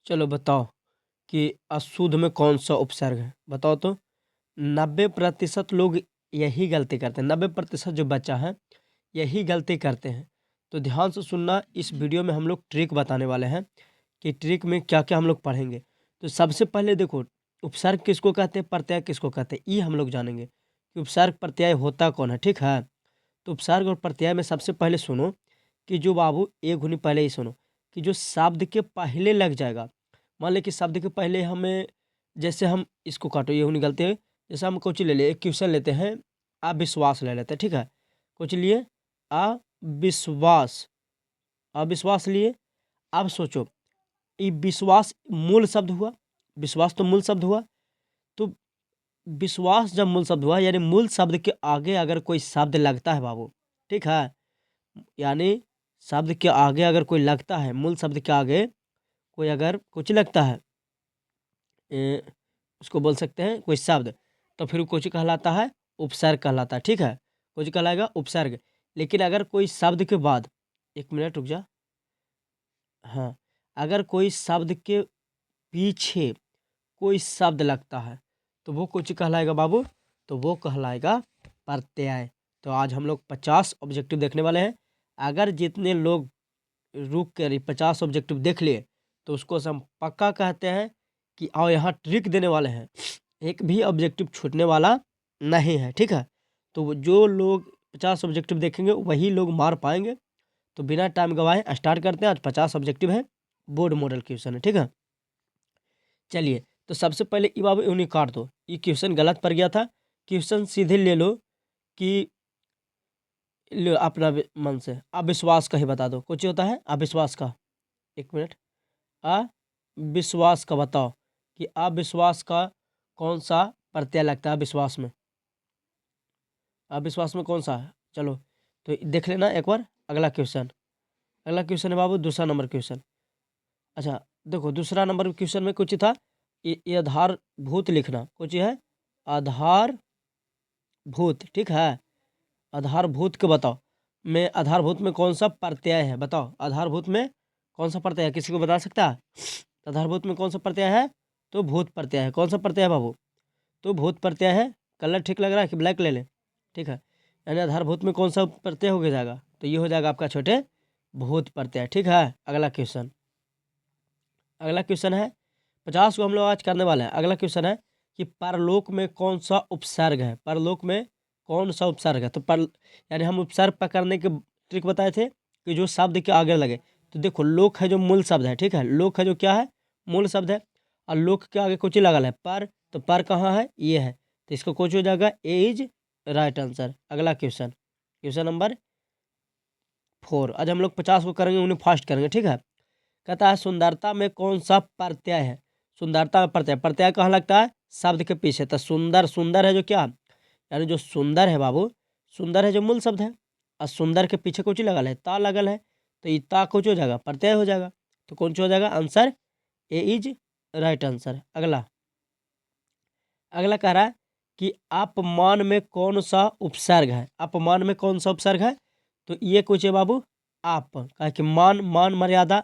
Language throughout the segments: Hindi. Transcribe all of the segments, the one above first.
चलो बताओ कि अशुद्ध में कौन सा उपसर्ग है, बताओ तो। 90% लोग यही गलती करते हैं, 90% जो बच्चा है यही गलती करते हैं। तो ध्यान से सुनना, इस वीडियो में हम लोग ट्रिक बताने वाले हैं कि ट्रिक में क्या क्या हम लोग पढ़ेंगे। तो सबसे पहले देखो, उपसर्ग किसको कहते हैं, प्रत्यय किसको कहते हैं, ये हम लोग जानेंगे कि उपसर्ग प्रत्यय होता कौन है। ठीक है, तो उपसर्ग और प्रत्यय में सबसे पहले सुनो कि जो बाबू एक घुनी पहले ही सुनो कि जो शब्द के पहले लग जाएगा। मान ले कि शब्द के पहले हमें, जैसे हम इसको काटो, ये निकलते हैं। जैसे हम कुछ ले ले, एक क्वेश्चन लेते हैं, अविश्वास ले लेते हैं। ठीक है, कुछ लिए अविश्वास, अविश्वास लिए। अब सोचो, ये विश्वास मूल शब्द हुआ, विश्वास तो मूल शब्द हुआ। तो विश्वास जब मूल शब्द हुआ, यानी मूल शब्द के आगे अगर कोई शब्द लगता है बाबू, ठीक है, यानी शब्द के आगे अगर कोई लगता है, मूल शब्द के आगे कोई अगर कुछ लगता है, उसको बोल सकते हैं कोई शब्द, तो फिर वो कुछ कहलाता है, उपसर्ग कहलाता है। ठीक है, कुछ कहलाएगा उपसर्ग। लेकिन अगर कोई शब्द के बाद, एक मिनट रुक जा, हाँ, अगर कोई शब्द के पीछे कोई शब्द लगता है तो वो कुछ कहलाएगा बाबू, तो वो कहलाएगा प्रत्यय। तो आज हम लोग 50 ऑब्जेक्टिव देखने वाले हैं। अगर जितने लोग रुक कर 50 ऑब्जेक्टिव देख लिए तो उसको हम पक्का कहते हैं कि आओ यहाँ ट्रिक देने वाले हैं, एक भी ऑब्जेक्टिव छूटने वाला नहीं है। ठीक है, तो जो लोग 50 ऑब्जेक्टिव देखेंगे वही लोग मार पाएंगे। तो बिना टाइम गवाए स्टार्ट करते हैं। आज 50 ऑब्जेक्टिव है, बोर्ड मॉडल क्वेश्चन है। ठीक है, चलिए। तो सबसे पहले ई बाबू उन्हें काट दो, ये क्वेश्चन गलत पड़ गया था। क्वेश्चन सीधे ले लो कि लो अपना मन से अविश्वास का ही बता दो, कुछ होता है अविश्वास का। एक मिनट, अविश्वास का बताओ कि अविश्वास का कौन सा प्रत्यय लगता है विश्वास में, अविश्वास में कौन सा है। चलो तो देख लेना एक बार अगला क्वेश्चन। अगला क्वेश्चन है बाबू दूसरा नंबर क्वेश्चन। अच्छा देखो, दूसरा नंबर क्वेश्चन में कुछ था, ये आधारभूत लिखना, कुछ है आधारभूत। ठीक है, आधारभूत के बताओ, में आधारभूत में कौन सा प्रत्यय है, बताओ आधारभूत में कौन सा प्रत्यय है, किसी को बता सकता है। आधारभूत में कौन सा प्रत्यय है, तो भूत प्रत्यय है। कौन सा प्रत्यय है बाबू, तो भूत प्रत्यय है। कलर ठीक लग रहा है कि ब्लैक ले लें, ठीक है। यानी आधारभूत में कौन सा प्रत्यय हो जाएगा, तो ये हो जाएगा आपका छोटे भूत प्रत्यय। ठीक है, अगला क्वेश्चन, अगला क्वेश्चन है 50 को हम लोग आज करने वाले हैं। अगला क्वेश्चन है कि परलोक में कौन सा उपसर्ग है, परलोक में कौन सा उपसर्ग है। तो पर यानी हम उपसर्ग पकड़ने के ट्रिक बताए थे कि जो शब्द के आगे लगे। तो देखो, लोक है जो मूल शब्द है, ठीक है, लोक है जो क्या है, मूल शब्द है। और लोक के आगे कुछ लगा है पर, तो पर कहाँ है, ये है, तो इसका कुछ हो जाएगा, ए इज राइट आंसर। अगला क्वेश्चन, क्वेश्चन नंबर 4। आज हम लोग 50 को करेंगे, उन्हें फास्ट करेंगे। ठीक है, कहता है सुंदरता में कौन सा प्रत्यय है। सुंदरता में प्रत्यय, प्रत्यय कहाँ लगता है, शब्द के पीछे। तो सुंदर, सुंदर है जो क्या, यानी जो सुंदर है बाबू, सुंदर है जो मूल शब्द है, और सुंदर के पीछे कुछ लगल है, ता लगल है, तो ये ता कुछ हो जाएगा, प्रत्यय हो जाएगा। तो कौन सा हो जाएगा answer, A is right answer. अगला, अगला कह रहा है कि अपमान में कौन सा उपसर्ग है, अपमान में कौन सा उपसर्ग है। तो ये कुछ है बाबू, आप कहा कि मान, मान मर्यादा,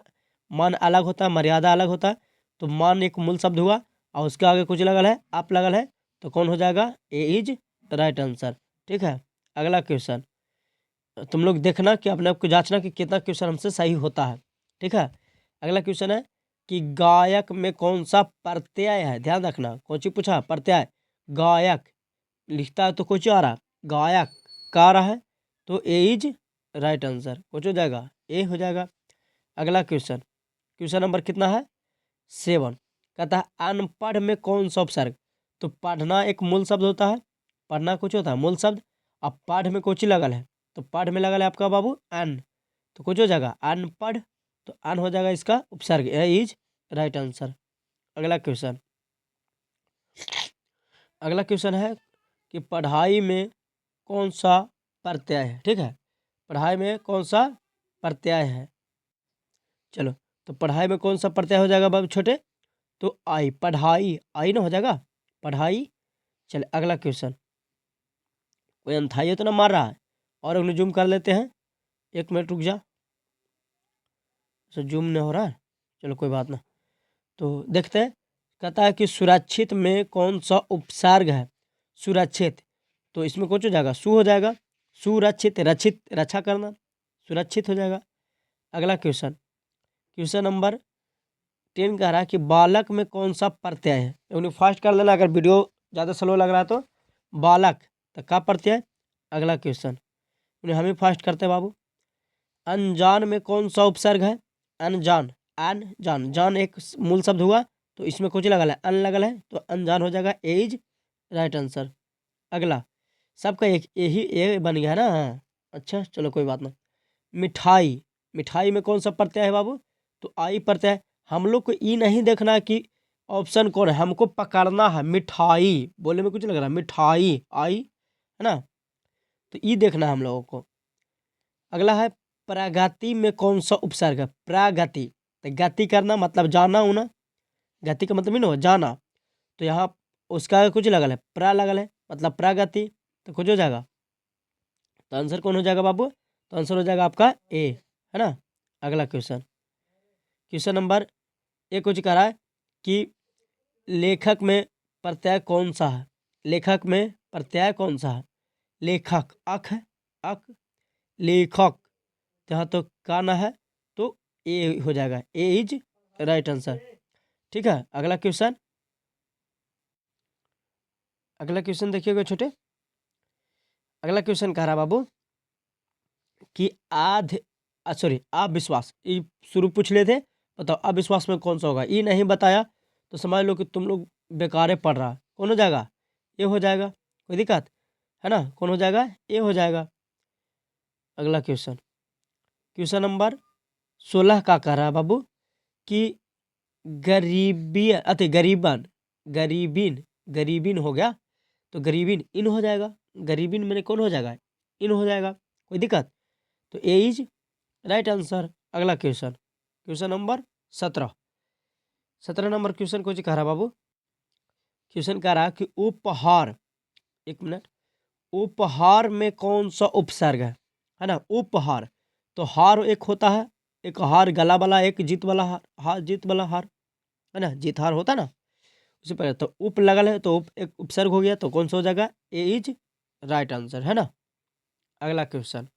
मान अलग होता है, मर्यादा अलग होता है। तो मान एक मूल शब्द हुआ और उसके आगे कुछ लगल है, आप लगल है, तो कौन हो जाएगा, ए इज राइट आंसर। ठीक है, अगला क्वेश्चन, तुम लोग देखना कि अपने आप को जांचना कि कितना क्वेश्चन हमसे सही होता है। ठीक है, अगला क्वेश्चन है कि गायक में कौन सा प्रत्यय है, ध्यान रखना, कौन सी पूछा, प्रत्यय। गायक लिखता है तो कुछ आ रहा, गायक का रहा है, तो ए इज राइट आंसर, कुछ हो जाएगा, ए हो जाएगा। अगला क्वेश्चन, क्वेश्चन नंबर कितना है, 7। कहता है अनपढ़ में कौन सा उपसर्ग। तो पढ़ना एक मूल शब्द होता है, पढ़ना कुछ होता है मूल शब्द, अब पाठ में कुछ लगल है, तो पाठ में लगल है आपका बाबू अन, तो कुछ हो जाएगा अनपढ़, तो अन हो जाएगा इसका उपसर्ग, ए इज राइट आंसर। अगला क्वेश्चन, अगला क्वेश्चन है कि पढ़ाई में कौन सा प्रत्यय है। ठीक है, पढ़ाई में कौन सा प्रत्यय है। चलो, तो पढ़ाई में कौन सा प्रत्यय हो जाएगा बाबू छोटे, तो आई, पढ़ाई, आई ना हो जाएगा, पढ़ाई। चले अगला क्वेश्चन, कोई अंथाई तो ना मार रहा है, और उन्हें जूम कर लेते हैं, एक मिनट रुक जा, जूम नहीं हो रहा है, चलो कोई बात ना। तो देखते हैं, कहता है कि सुरक्षित में कौन सा उपसर्ग है? सुरक्षित, तो इसमें कौन हो जाएगा? सु हो जाएगा। सुरक्षित, रक्षित, रक्षा करना, सुरक्षित हो जाएगा। अगला क्वेश्चन, क्वेश्चन नंबर 10 कह रहा है कि बालक में कौन सा प्रत्यय है? यानी फास्ट कर लेना, अगर वीडियो ज़्यादा स्लो लग रहा है तो। बालक तो का प्रत्यय? अगला क्वेश्चन हम ही फास्ट करते हैं बाबू। अनजान में कौन सा उपसर्ग है? अनजान, अनजान, जान एक मूल शब्द हुआ, तो इसमें कुछ लगल है, अन लगल है, तो अनजान हो जाएगा। ए इज राइट आंसर। अगला, सबका एक यही ए बन गया है ना। हाँ अच्छा, चलो कोई बात ना। मिठाई, मिठाई में कौन सा प्रत्यय है बाबू? तो आई प्रत्यय। हम लोग को ई नहीं देखना कि ऑप्शन कौन है, हमको पकड़ना है। मिठाई बोलने में कुछ लग रहा है, मिठाई आई है ना, तो ई देखना है हम लोगों को। अगला है प्रागति में कौन सा उपसर्ग है? प्रागति, तो गति करना मतलब जाना होना, गति का मतलब ही ना जाना, तो यहाँ उसका कुछ लगल है, प्रा लगल है, मतलब प्रागति, तो कुछ हो जाएगा। तो आंसर कौन हो जाएगा बाबू? तो आंसर हो जाएगा आपका ए, है ना। अगला क्वेश्चन, क्वेश्चन नंबर एक कुछ कह रहा है कि लेखक में प्रत्यय कौन सा है? लेखक में प्रत्यय कौन सा है? लेखक, अख है, अक, लेखक, तो यहाँ तो का ना है, तो ए हो जाएगा। ए इज राइट आंसर। ठीक है, अगला क्वेश्चन, अगला क्वेश्चन देखिएगा छोटे। अगला क्वेश्चन कह रहा बाबू कि सॉरी, अविश्वास, ये शुरू पूछ लेते, बताओ अविश्वास में कौन सा होगा? ये नहीं बताया तो समझ लो कि तुम लोग बेकारे पढ़ रहा। कौन हो जाएगा? ये हो जाएगा, कोई दिक्कत है ना? कौन हो जाएगा? ये हो जाएगा। अगला क्वेश्चन, क्वेश्चन नंबर 16 का कह रहा है बाबू कि गरीबी अति गरीबन, गरीबिन, गरीबिन हो गया, तो गरीबिन इन हो जाएगा। गरीबिन मैंने कौन हो जाएगा? इन हो जाएगा, कोई दिक्कत? तो ए इज राइट आंसर। अगला question, question number 17, 17 number question कुछ कह रहा बाबू। क्वेश्चन कह रहा कि उपहार, एक मिनट, उपहार में कौन सा उपसर्ग है ना? उपहार, तो हार एक होता है, एक हार गला वाला, एक जीत वाला हार, हार जीत वाला हार है ना, जीत हार होता ना, उसी पर। तो उप लगल है, तो उप एक उपसर्ग हो गया, तो कौन सा हो जाएगा? ए इज राइट आंसर, है ना। अगला क्वेश्चन,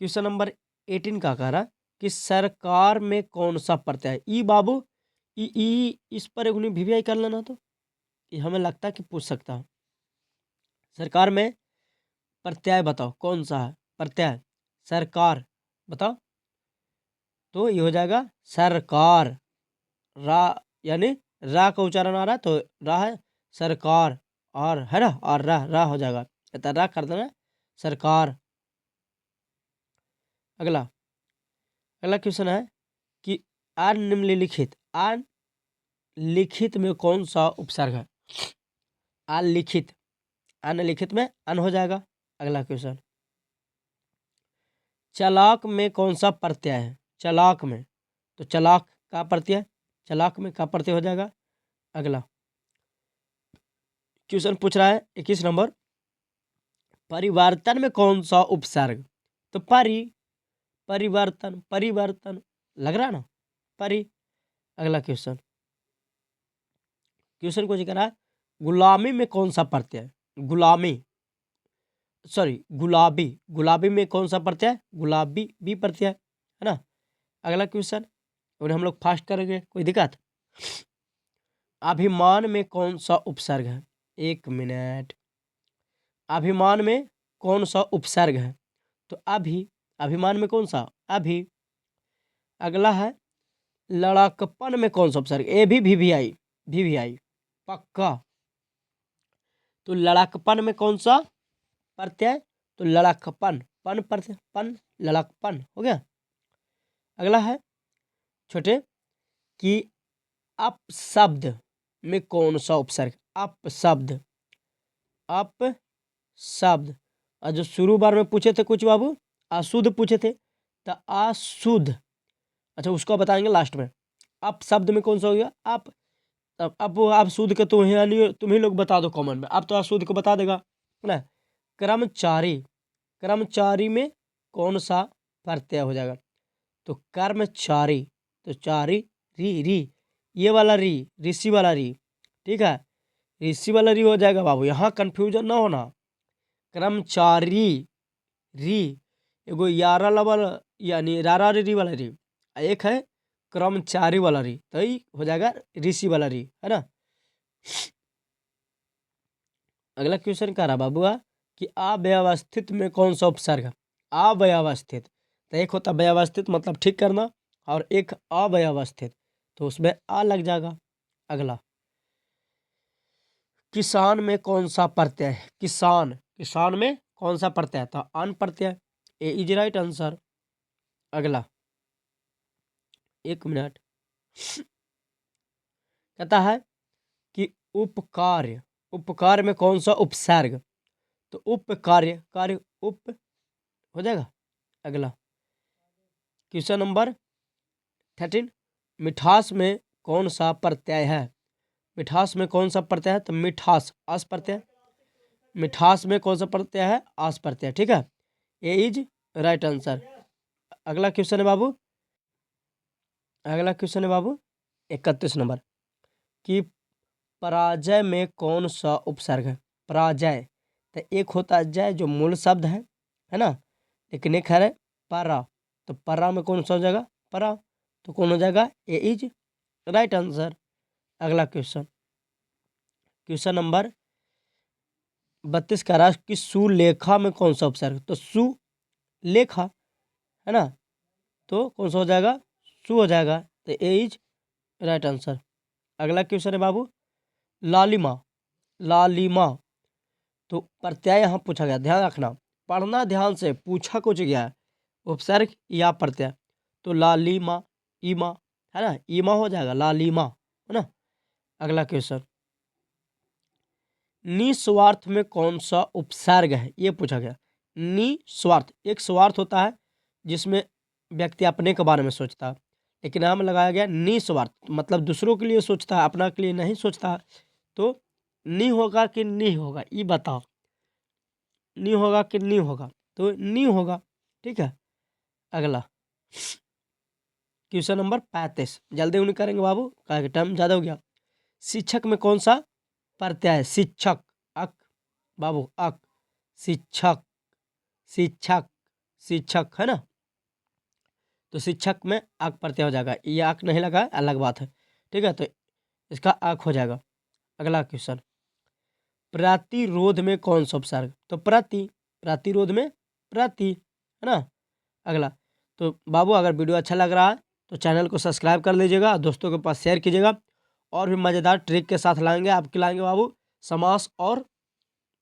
क्वेश्चन नंबर 18 का कह रहा कि सरकार में कौन सा प्रत्यय है? ई बाबू, ई इस पर एक वीवीआई कर लेना, तो ये हमें लगता है कि पूछ सकता है। सरकार में प्रत्यय बताओ कौन सा है? प्रत्यय सरकार बताओ, तो ये हो जाएगा सरकार। रा, यानी रा का उच्चारण आ रहा है, तो रा है सरकार, और है ना, और रा हो जाएगा, तो रा कर देना सरकार। अगला, अगला क्वेश्चन है कि अनिम्नलिखित, अनलिखित में कौन सा उपसर्ग है? अलिखित, अनलिखित में अन हो जाएगा। अगला क्वेश्चन, चलाक में कौन सा प्रत्यय है? चलाक में, तो चलाक का प्रत्यय, चलाक में का प्रत्यय हो जाएगा। अगला क्वेश्चन पूछ रहा है 21 नंबर, परिवर्तन में कौन सा उपसर्ग? तो परिवर्तन, परिवर्तन लग रहा है ना, परि। अगला क्वेश्चन, क्वेश्चन को जिक्र है गुलामी में कौन सा प्रत्यय? गुलामी, सॉरी गुलाबी, गुलाबी में कौन सा प्रत्यय? गुलाबी भी प्रत्यय है ना। अगला क्वेश्चन, और हम लोग फास्ट करेंगे, कोई दिक्कत? अभिमान में कौन सा उपसर्ग है? एक मिनट, अभिमान में कौन सा उपसर्ग है? तो अभिमान में कौन सा? अभी। अगला है लड़कपन में कौन सा उपसर्ग? ए भी वी पक्का। तो लड़कपन में कौन सा प्रत्यय? तो लड़कपन, पन प्रत्यय, पन, लड़कपन हो गया। अगला है छोटे कि अपशब्द में कौन सा उपसर्ग? अपशब्द, अपशब्द, और जो शुरू बार में पूछे थे कुछ बाबू, अशुद्ध पूछे थे, तो अशुद्ध, अच्छा उसको बताएंगे लास्ट में। अपशब्द में कौन सा हो गया? आप, अब वो आप शुद्ध का तो तुम ही लोग बता दो कॉमन में, अब तो अशुद्ध को बता देगा है ना। कर्मचारी, कर्मचारी में कौन सा प्रत्यय हो जाएगा? तो कर्मचारी, तो चारी री री, ये वाला री, ऋषि वाला री, ठीक है, ऋषि वाला री हो जाएगा बाबू, यहाँ कंफ्यूजन ना होना। कर्मचारी री, एगो यारा वाला यानी रारा री वाला री, एक है कर्मचारी वाला री, तो ये हो जाएगा ऋषि वाला री, है ना। अगला क्वेश्चन कह रहा बाबूआ कि अव्यवस्थित में कौन सा उपसर्ग है। अव्यवस्थित, तो एक होता व्यवस्थित मतलब ठीक करना, और एक अव्यवस्थित, तो उसमें आ लग जाएगा। अगला, किसान में कौन सा प्रत्यय है। किसान, किसान में कौन सा प्रत्यय था, अन प्रत्यय, ए इज राइट आंसर। अगला, एक मिनट, कहता है कि उपकार्य, उपकार में कौन सा उपसर्ग, तो उपकार्य, कार्य उप हो जाएगा। अगला, क्वेश्चन नंबर 13, मिठास में कौन सा प्रत्यय है। मिठास में कौन सा प्रत्यय है, तो मिठास, आस प्रत्यय, मिठास में कौन सा प्रत्यय है, आस प्रत्यय, ठीक है, ए इज राइट आंसर। अगला क्वेश्चन है बाबू, अगला क्वेश्चन है बाबू 31 नंबर, कि पराजय में कौन सा उपसर्ग है। पराजय, तो एक होता है जय जो मूल शब्द है ना, लेकिन एक है परा, तो परा में कौन सा हो जाएगा, परा, तो कौन हो जाएगा, ए इज राइट आंसर। अगला क्वेश्चन, क्वेश्चन नंबर 32 का राष्ट्र की सुलेखा में कौन सा उपसर्ग, तो सुलेखा, है ना, तो कौन सा हो जाएगा, सु हो जाएगा, तो ए इज राइट आंसर। अगला क्वेश्चन है बाबू, लालिमा, लालिमा, तो प्रत्यय यहाँ पूछा गया, ध्यान रखना, पढ़ना ध्यान से, पूछा कुछ गया है, उपसर्ग या प्रत्यय, तो लालिमा, ईमा, है ना, ईमा हो जाएगा, लालिमा, है ना। अगला क्वेश्चन, निस्वार्थ में कौन सा उपसर्ग है, ये पूछा गया। निस्वार्थ, एक स्वार्थ होता है जिसमें व्यक्ति अपने के बारे में सोचता है, लेकिन नाम लगाया गया निस्वार्थ, मतलब दूसरों के लिए सोचता है, अपना के लिए नहीं सोचता है, तो नी होगा कि नहीं होगा, ये बताओ, नी होगा कि नहीं होगा, तो नी होगा, ठीक है। अगला, क्वेश्चन नंबर 35, जल्दी उन्हें करेंगे बाबू, का टाइम ज़्यादा हो गया। शिक्षक में कौन सा प्रत्यय है, शिक्षक, अक बाबू, अक, शिक्षक, शिक्षक, शिक्षक, है ना, तो शिक्षक में अक प्रत्यय हो जाएगा, ये अक नहीं लगा अलग बात है, ठीक है, तो इसका अक हो जाएगा। अगला क्वेश्चन, प्रतिरोध में कौन सा उपसर्ग, तो प्रति, प्रतिरोध में प्रति, है ना। अगला, तो बाबू अगर वीडियो अच्छा लग रहा है तो चैनल को सब्सक्राइब कर लीजिएगा, दोस्तों के पास शेयर कीजिएगा, और भी मज़ेदार ट्रिक के साथ लाएंगे, आपके लाएंगे बाबू समास, और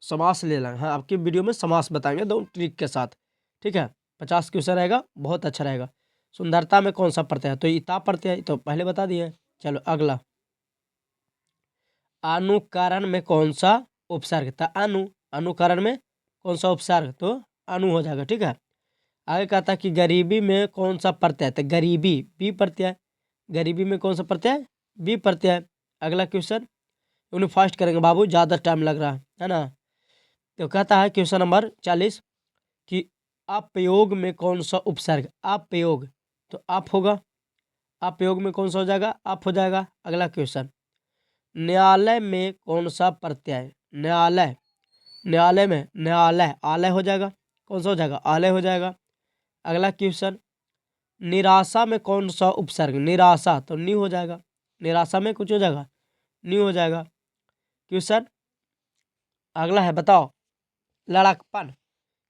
समास ले लेंगे, हाँ आपकी वीडियो में समास बताएंगे दो ट्रिक के साथ, ठीक है। 50 क्वेश्चन रहेगा, बहुत अच्छा रहेगा। सुंदरता में कौन सा प्रत्यय है, तो इता प्रत्यय है, तो पहले बता दिए। चलो अगला, अनुकरण में कौन सा उपसर्ग था, अनु, अनुकरण में कौन सा उपसर्ग, तो अनु हो जाएगा, ठीक है। आगे कहता कि गरीबी में कौन सा प्रत्यय, तो गरीबी, बी प्रत्यय, गरीबी में कौन सा प्रत्यय, बी प्रत्यय। अगला क्वेश्चन, उन्हें फास्ट करेंगे बाबू, ज़्यादा टाइम लग रहा है ना। तो कहता है क्वेश्चन नंबर 40, कि अपयोग में कौन सा उपसर्ग, अपयोग, तो आप होगा, अपयोग में कौन सा हो जाएगा, आप हो जाएगा। अगला क्वेश्चन, न्यायालय में कौन सा प्रत्यय, न्यायालय, न्यायालय में न्यायालय, आलय हो जाएगा, कौन सा हो जाएगा, आलय हो जाएगा। अगला क्वेश्चन, निराशा में कौन सा उपसर्ग, निराशा, तो नी हो जाएगा, निराशा में कुछ हो जाएगा, नी हो जाएगा। क्वेश्चन अगला है, बताओ, लड़कपन,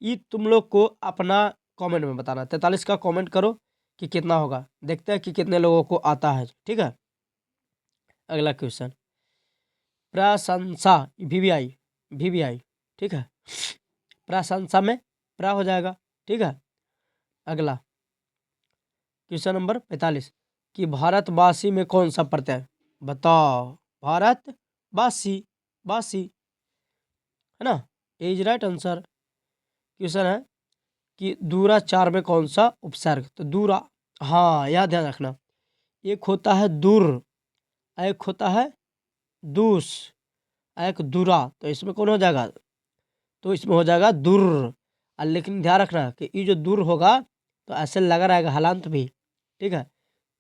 ये तुम लोग को अपना कमेंट में बताना, 43 का कमेंट करो कि कितना होगा, देखते हैं कि कितने लोगों को आता है, ठीक है। अगला क्वेश्चन, प्रशंसा, वीवीआई, वीवीआई, ठीक है, प्रशंसा में प्रा हो जाएगा, ठीक है। अगला क्वेश्चन नंबर 45, कि भारतवासी में कौन सा प्रत्यय, बताओ, भारतवासी, वासी, है ना, इज राइट आंसर। क्वेश्चन है कि दूराचार में कौन सा उपसर्ग, तो दूरा, हाँ यह ध्यान रखना, एक होता है दूर, एक होता है दूस, एक दूरा, तो इसमें कौन हो जाएगा, तो इसमें हो जाएगा दूर। लेकिन ध्यान रखना कि ये जो दूर होगा तो ऐसे लगा रहेगा हलांत भी, ठीक है,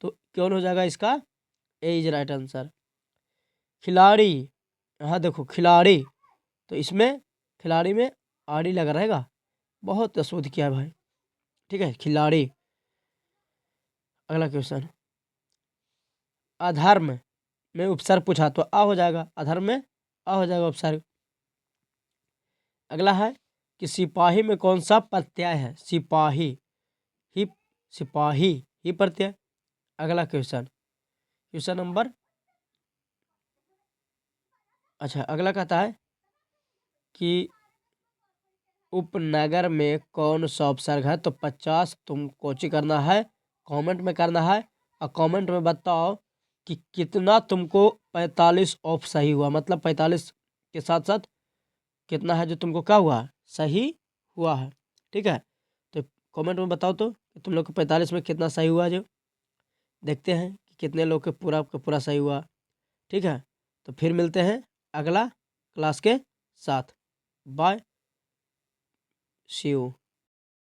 तो कौन हो जाएगा इसका, ए इज राइट आंसर। खिलाड़ी, यहाँ देखो खिलाड़ी, तो इसमें खिलाड़ी में आड़ी लगा रहेगा। बहुत शुद्ध किया है भाई, ठीक है। खिलाड़ी। अगला क्वेश्चन, अधर्म में उपसर्ग पूछा तो आ हो जाएगा, अधर्म में आ हो जाएगा उपसर्ग। अगला है कि सिपाही में कौन सा प्रत्यय है? सिपाही, ही, सिपाही ही प्रत्यय। अगला क्वेश्चन, क्वेश्चन नंबर, अच्छा अगला कहता है कि उपनगर में कौन सा उपसर्ग है? तो 50 तुम कोची करना है, कमेंट में करना है, और कमेंट में बताओ कि कितना तुमको 45 ऑफ सही हुआ, मतलब 45 के साथ साथ कितना है जो तुमको क्या हुआ, सही हुआ है, ठीक है। तो कमेंट में बताओ तो कि तुम लोग को 45 में कितना सही हुआ, जो देखते हैं कि कितने लोग के पूरा सही हुआ, ठीक है। तो फिर मिलते हैं अगला क्लास के साथ। Bye, see you.